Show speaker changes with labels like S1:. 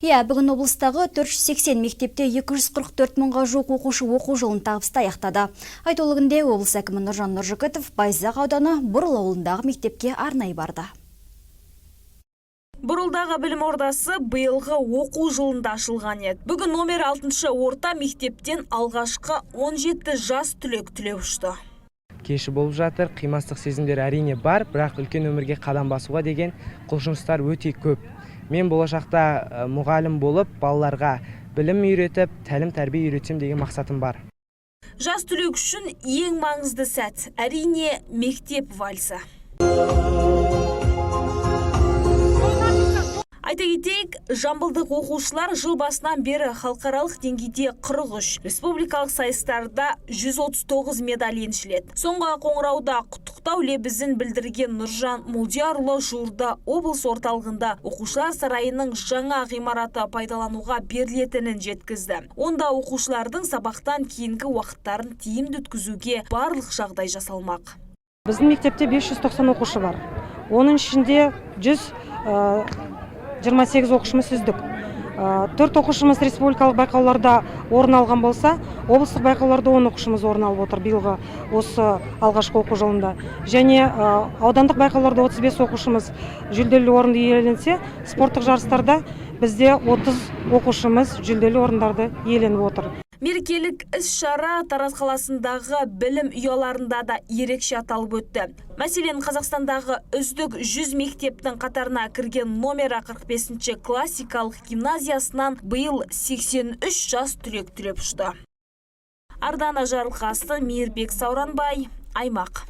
S1: Бүгін облыстағы 480 мектепте 244 мыңға жуық оқушы оқу жылын табысты аяқтады. Айтолығында облыс әкімі Нұржан Нұржігітов Байзақ ауданы Бұрыл ауылындағы мектепке арнайы барды.
S2: Бұрылдағы білім ордасы биылғы оқу жылында ашылған еді. Бүгін номер 6 орта мектептен алғашқы 17 жас түлек түлеп ұшты.
S3: Кеші болып жатыр, қимастық сезімдер әрине бар, бірақ үлкен өмірге қадам басуға деген құлшыныстар өте көп. Мен болашақта мұғалім болып, балаларға білім үйретіп, тәлім тәрбие үйретсем деген мақсатым бар.
S2: Жас түлек үшін ең маңызды сәт әрине мектеп вальсы. Айта кетейік, жамбылдық оқушылар жыл басынан бері халықаралық деңгейде 43, республикалық сайыстарда 139 медаль еншіледі. Соңғы қоңырауда құттықтау лебізін білдірген Нұржан Молдиярұлы жуырда облыс орталығында оқушылар сарайының жаңа ғимараты пайдалануға берілетінін жеткізді. Онда оқушылардың сабақтан кейінгі уақыттарын тиімді өткізуге барлық жағдай жасалмақ.
S4: Біздің мектепте 590 оқушы бар. Оның ішінде 28 оқушымыз үздік. 4 оқушымыз республикалық байқауларда орын алған болса, облыстық байқауларда 10 оқушымыз орын алып отыр биылғы осы алғашқы оқу жылында. Және аудандық байқауларда 35 оқушымыз жүлделі орынды иеленсе, спорттық жарыстарда бізде 30 оқушымыз жүлделі орындарды иеленіп отыр.
S2: Мерекелік іс-шара Тараз қаласындағы білім ұяларында да ерекше аталып өтті. Мәселен, Қазақстандағы үздік 100 мектептің қатарына кірген номері 45-ші классикалық гимназиясынан биыл 83 жас түлек түлеп ұшты. Ардана Жарылқасты, Мейірбек Сауранбай, Аймақ.